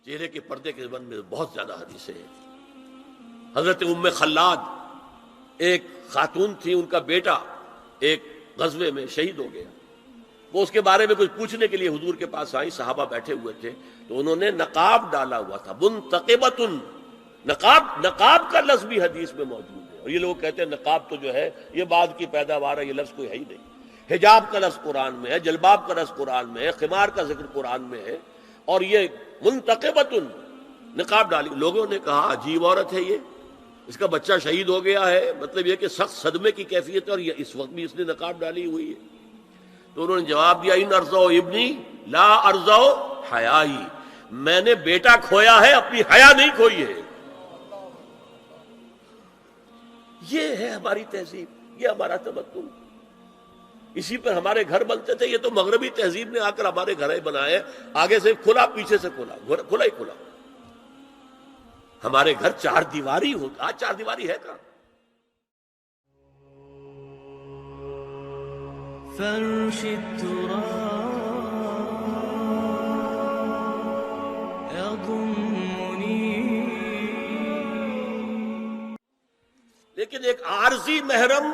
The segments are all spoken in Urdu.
چہرے کے پردے کے بارے میں بہت زیادہ حدیثیں ہیں. حضرت ام خلاد ایک خاتون تھی، ان کا بیٹا ایک غزوے میں شہید ہو گیا. وہ اس کے بارے میں کچھ پوچھنے کے لیے حضور کے پاس آئی، صحابہ بیٹھے ہوئے تھے تو انہوں نے نقاب ڈالا ہوا تھا. منتقبۃ، نقاب کا لفظ بھی حدیث میں موجود ہے. اور یہ لوگ کہتے ہیں نقاب تو جو ہے یہ بعد کی پیداوار ہے، یہ لفظ کوئی ہے ہی نہیں. حجاب کا لفظ قرآن میں ہے، جلباب کا لفظ قرآن میں ہے، خمار کا ذکر قرآن میں ہے. اور یہ منتقبۃ، نقاب ڈالی. لوگوں نے کہا عجیب عورت ہے یہ، اس کا بچہ شہید ہو گیا ہے، مطلب یہ کہ سخت صدمے کی کیفیت ہے اور یہ اس وقت بھی اس نے نقاب ڈالی ہوئی ہے. تو انہوں نے جواب دیا ان ارزو ابنی لا ارزو حیائی، میں نے بیٹا کھویا ہے، اپنی حیا نہیں کھوئی ہے. یہ ہے ہماری تہذیب، یہ ہمارا تمدن، اسی پر ہمارے گھر بنتے تھے. یہ تو مغربی تہذیب نے آ کر ہمارے گھر بنائے، آگے سے کھلا پیچھے سے کھلا، کھلا ہی کھلا. ہمارے گھر چار دیواری ہوتا، آج چار دیواری ہے کہاں؟ فرش التراب يضمني. لیکن ایک عارضی محرم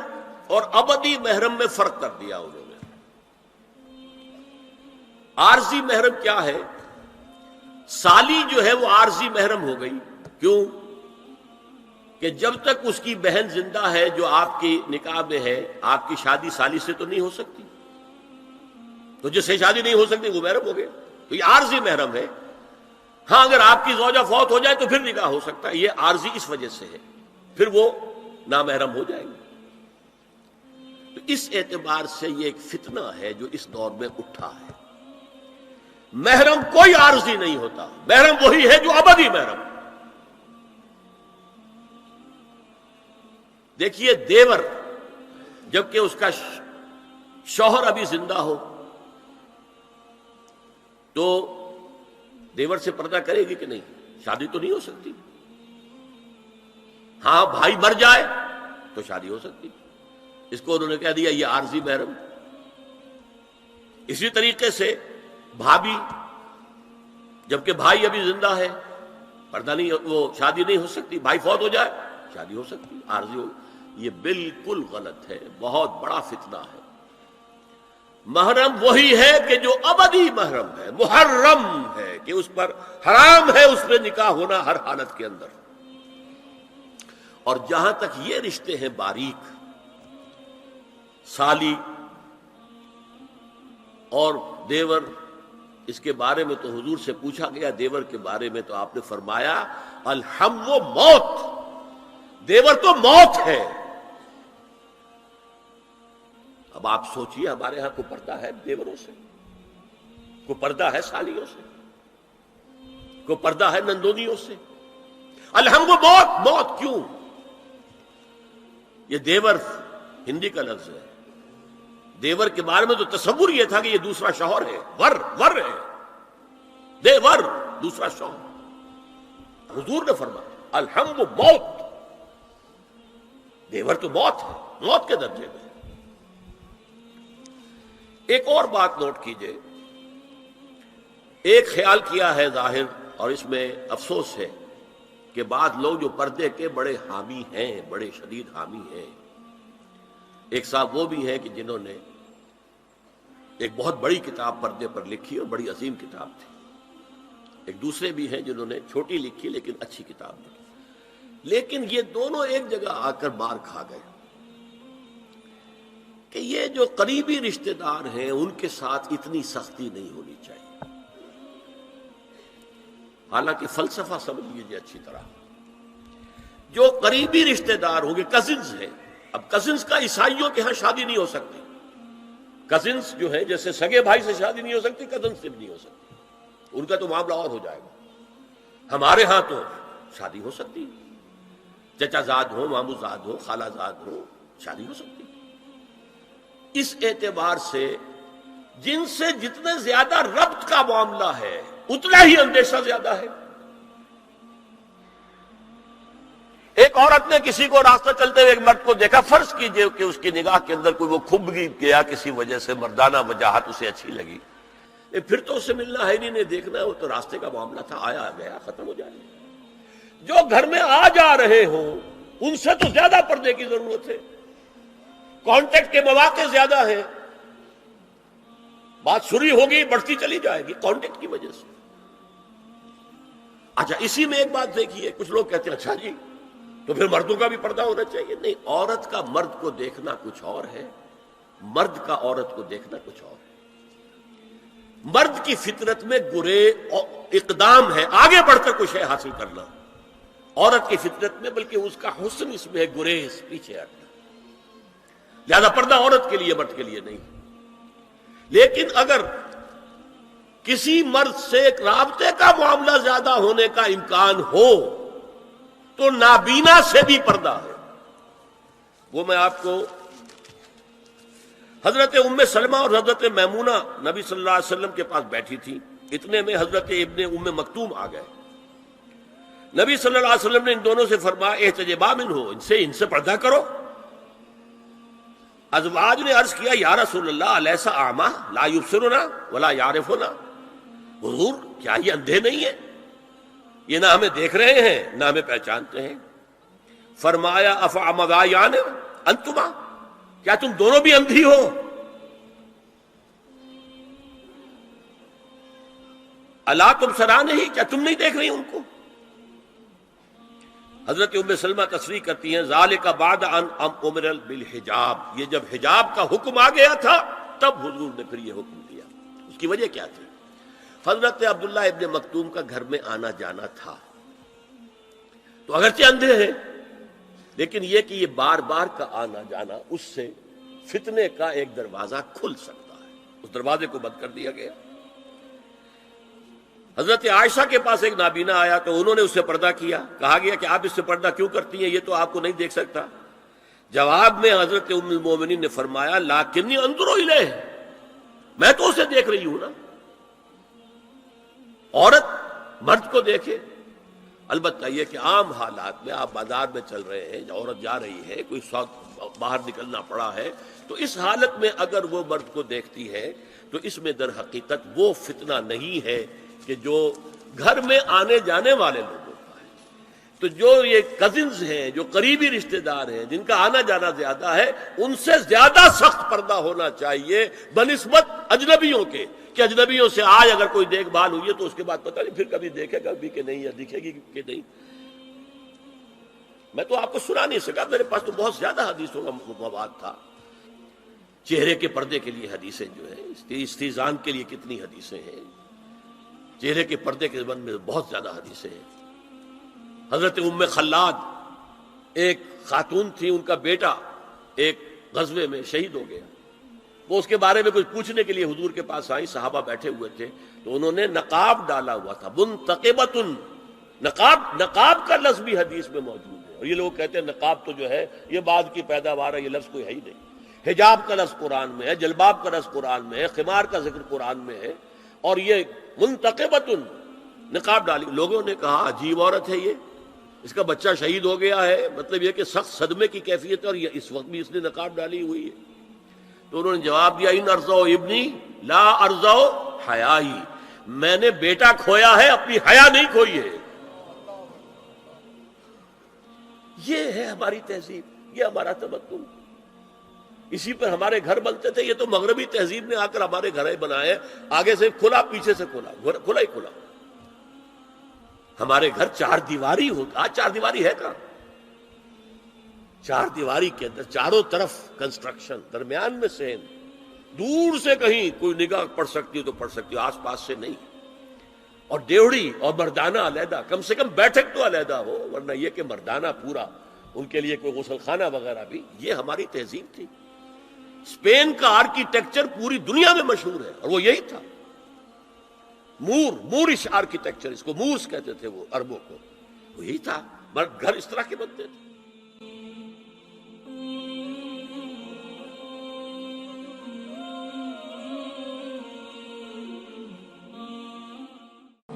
اور ابدی محرم میں فرق کر دیا انہوں نے. عارضی محرم کیا ہے؟ سالی جو ہے وہ عارضی محرم ہو گئی. کیوں؟ کہ جب تک اس کی بہن زندہ ہے جو آپ کی نکاح میں ہے، آپ کی شادی سالی سے تو نہیں ہو سکتی، تو جس سے شادی نہیں ہو سکتی وہ محرم ہو گیا. تو یہ عارضی محرم ہے. ہاں اگر آپ کی زوجہ فوت ہو جائے تو پھر نکاح ہو سکتا ہے. یہ عارضی اس وجہ سے ہے، پھر وہ نامحرم ہو جائے گی. تو اس اعتبار سے یہ ایک فتنہ ہے جو اس دور میں اٹھا ہے. محرم کوئی عارضی نہیں ہوتا، محرم وہی ہے جو ابدی محرم. دیکھیے دیور جبکہ اس کا شوہر ابھی زندہ ہو تو دیور سے پردہ کرے گی کہ نہیں؟ شادی تو نہیں ہو سکتی. ہاں بھائی مر جائے تو شادی ہو سکتی. اس کو انہوں نے کہہ دیا یہ عارضی محرم. اسی طریقے سے بھابھی جبکہ بھائی ابھی زندہ ہے، پردہ نہیں، وہ شادی نہیں ہو سکتی. بھائی فوت ہو جائے شادی ہو سکتی، عارضی ہو. یہ بالکل غلط ہے، بہت بڑا فتنہ ہے. محرم وہی ہے کہ جو ابدی محرم ہے، محرم ہے کہ اس پر حرام ہے اس پہ نکاح ہونا ہر حالت کے اندر. اور جہاں تک یہ رشتے ہیں باریک، سالی اور دیور، اس کے بارے میں تو حضور سے پوچھا گیا دیور کے بارے میں تو آپ نے فرمایا الحم و موت، دیور تو موت ہے. اب آپ سوچئے ہمارے ہاں کو پردہ ہے دیوروں سے، کو پردہ ہے سالیوں سے، کو پردہ ہے نندونیوں سے. الحم و موت، موت کیوں؟ یہ دیور ہندی کا لفظ ہے. دیور کے بارے میں تو تصور یہ تھا کہ یہ دوسرا شوہر ہے، ور ہے، دیور دوسرا شوہر. حضور نے فرمایا الحم و موت، دیور تو موت ہے، موت کے درجے میں. ایک اور بات نوٹ کیجئے، ایک خیال کیا ہے ظاہر اور اس میں افسوس ہے کہ بعض لوگ جو پردے کے بڑے حامی ہیں، بڑے شدید حامی ہیں. ایک صاحب وہ بھی ہیں کہ جنہوں نے ایک بہت بڑی کتاب پردے پر لکھی اور بڑی عظیم کتاب تھی. ایک دوسرے بھی ہیں جنہوں نے چھوٹی لکھی لیکن اچھی کتاب لکھی. لیکن یہ دونوں ایک جگہ آ کر مار کھا گئے کہ یہ جو قریبی رشتہ دار ہیں ان کے ساتھ اتنی سختی نہیں ہونی چاہیے. حالانکہ فلسفہ سمجھ لیجیے اچھی طرح، جو قریبی رشتہ دار ہوں گے، کزنز ہیں. اب کزنز کا عیسائیوں کے ہاں شادی نہیں ہو سکتی. کزنز جو ہے جیسے سگے بھائی سے شادی نہیں ہو سکتی، کزنز سے بھی نہیں ہو سکتی، ان کا تو معاملہ اور ہو جائے گا. ہمارے ہاں تو شادی ہو سکتی، چچا زاد ہو، مامو زاد ہو، خالہ زاد ہو، شادی ہو سکتی. اس اعتبار سے جن سے جتنے زیادہ ربط کا معاملہ ہے اتنا ہی اندیشہ زیادہ ہے. ایک عورت نے کسی کو راستہ چلتے ہوئے ایک مرد کو دیکھا، فرض کیجئے کہ اس کی نگاہ کے اندر کوئی وہ کھب گیا کسی وجہ سے، مردانہ وجاہت اسے اچھی لگی، پھر تو اس سے ملنا ہے نہیں دیکھنا ہے، وہ تو راستے کا معاملہ تھا، آیا گیا ختم ہو جائے گا۔ جو گھر میں آ جا رہے ہوں ان سے تو زیادہ پردے کی ضرورت ہے، کانٹیکٹ کے مواقع زیادہ ہیں، بات شروع ہوگی بڑھتی چلی جائے گی کانٹیکٹ کی وجہ سے۔ اچھا اسی میں ایک بات دیکھیے، کچھ لوگ کہتے ہیں اچھا جی تو پھر مردوں کا بھی پردہ ہونا چاہیے۔ نہیں، عورت کا مرد کو دیکھنا کچھ اور ہے، مرد کا عورت کو دیکھنا کچھ اور ہے۔ مرد کی فطرت میں گرے اقدام ہے، آگے بڑھ کر کچھ ہے حاصل کرنا، عورت کی فطرت میں بلکہ اس کا حسن اس میں ہے گریز، پیچھے ہٹنا۔ لہذا پردہ عورت کے لیے مرد کے لیے نہیں۔ لیکن اگر کسی مرد سے ایک رابطے کا معاملہ زیادہ ہونے کا امکان ہو تو نابینا سے بھی پردہ ہے۔ وہ میں آپ کو حضرت ام سلمہ اور حضرت میمونہ نبی صلی اللہ علیہ وسلم کے پاس بیٹھی تھی، اتنے میں حضرت ابن ام مکتوم آ گئے۔ نبی صلی اللہ علیہ وسلم نے ان دونوں سے فرمایا احتجبا منہ، ان سے پردہ کرو۔ ازواج نے عرض کیا یا رسول اللہ الیس اعمی لا یبصرنا ولا یعرفنا، حضور کیا یہ اندھے نہیں ہیں؟ یہ نہ ہمیں دیکھ رہے ہیں نہ ہمیں پہچانتے ہیں۔ فرمایا افعمغایان انتما، کیا تم دونوں بھی اندھی ہو؟ الا تبصران ہی، کیا تم نہیں دیکھ رہی ان کو؟ حضرت ام سلمہ تصریح کرتی ہیں ذالک بعد ان امر بالحجاب، یہ جب حجاب کا حکم آ گیا تھا تب حضور نے پھر یہ حکم دیا۔ اس کی وجہ کیا تھی؟ حضرت عبداللہ ابن مکتوم کا گھر میں آنا جانا تھا، تو اگرچہ اندھے ہیں لیکن یہ کہ یہ بار بار کا آنا جانا اس سے فتنے کا ایک دروازہ کھل سکتا ہے، اس دروازے کو بند کر دیا گیا۔ حضرت عائشہ کے پاس ایک نابینا آیا تو انہوں نے اس سے پردہ کیا، کہا گیا کہ آپ اس سے پردہ کیوں کرتی ہیں، یہ تو آپ کو نہیں دیکھ سکتا۔ جواب میں حضرت ام المومنین نے فرمایا لاکنی انظر الیہ، میں تو اسے دیکھ رہی ہوں نا۔ عورت مرد کو دیکھے، البتہ یہ کہ عام حالات میں آپ بازار میں چل رہے ہیں، عورت جا رہی ہے، کوئی باہر نکلنا پڑا ہے، تو اس حالت میں اگر وہ مرد کو دیکھتی ہے تو اس میں در حقیقت وہ فتنہ نہیں ہے کہ جو گھر میں آنے جانے والے لوگوں کا ہے۔ تو جو یہ کزنز ہیں، جو قریبی رشتہ دار ہیں، جن کا آنا جانا زیادہ ہے، ان سے زیادہ سخت پردہ ہونا چاہیے بنسبت اجنبیوں کے، کہ اجنبیوں سے آج اگر کوئی دیکھ بھال ہوئی ہے تو اس کے بعد پتہ نہیں پھر کبھی دیکھے گا بھی کہ نہیں یا دکھے گی کہ نہیں۔ میں تو آپ کو سنا نہیں سکا، میرے پاس تو بہت زیادہ حدیثوں کا مواد تھا۔ چہرے کے پردے کے لیے حدیثیں جو ہیں، استیزان کے لیے کتنی حدیثیں ہیں، چہرے کے پردے کے بارے میں بہت زیادہ حدیثیں ہیں۔ حضرت ام خلاد ایک خاتون تھی، ان کا بیٹا ایک غزوے میں شہید ہو گیا، وہ اس کے بارے میں کچھ پوچھنے کے لیے حضور کے پاس آئی، صحابہ بیٹھے ہوئے تھے تو انہوں نے نقاب ڈالا ہوا تھا، منتقبۃ، نقاب کا لفظ بھی حدیث میں موجود ہے، اور یہ لوگ کہتے ہیں نقاب تو جو ہے یہ بعد کی پیداوار ہے، یہ لفظ کوئی ہے ہی نہیں۔ حجاب کا لفظ قرآن میں ہے، جلباب کا لفظ قرآن میں ہے، خمار کا ذکر قرآن میں ہے، اور یہ منتقبۃ نقاب ڈالی۔ لوگوں نے کہا عجیب عورت ہے یہ، اس کا بچہ شہید ہو گیا ہے، مطلب یہ کہ سخت صدمے کی کیفیت ہے، اور یہ اس وقت بھی اس نے نقاب ڈالی ہوئی ہے۔ تو انہوں نے جواب دیا ان ارزو ابنی لا ارزو حیائی، میں نے بیٹا کھویا ہے، اپنی حیا نہیں کھوئی ہے۔ یہ ہے ہماری تہذیب، یہ ہمارا تمدن، اسی پر ہمارے گھر بنتے تھے۔ یہ تو مغربی تہذیب نے آ کر ہمارے گھر بنائے، آگے سے کھلا پیچھے سے کھلا، کھلا ہی کھلا۔ ہمارے گھر چار دیواری ہوتا، آج چار دیواری ہے کہاں؟ چار دیواری کے اندر چاروں طرف کنسٹرکشن، درمیان میں سین، دور سے کہیں کوئی نگاہ پڑ سکتی ہو تو پڑ سکتی ہو، آس پاس سے نہیں۔ اور ڈیوڑی اور مردانہ علیحدہ، کم سے کم بیٹھک تو علیحدہ ہو، ورنہ یہ کہ مردانہ پورا، ان کے لیے کوئی غسل خانہ وغیرہ بھی۔ یہ ہماری تہذیب تھی۔ اسپین کا آرکیٹیکچر پوری دنیا میں مشہور ہے، اور وہ یہی تھا، مورش آرکیٹیکچر، اس کو مورس کہتے تھے وہ عربوں کو، وہی تھا، مرد گھر اس طرح کے بنتے تھے۔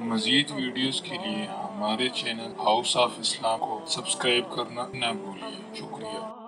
مزید ویڈیوز کے لیے ہمارے چینل ہاؤس آف اسلام کو سبسکرائب کرنا نہ بھولیے۔ شکریہ۔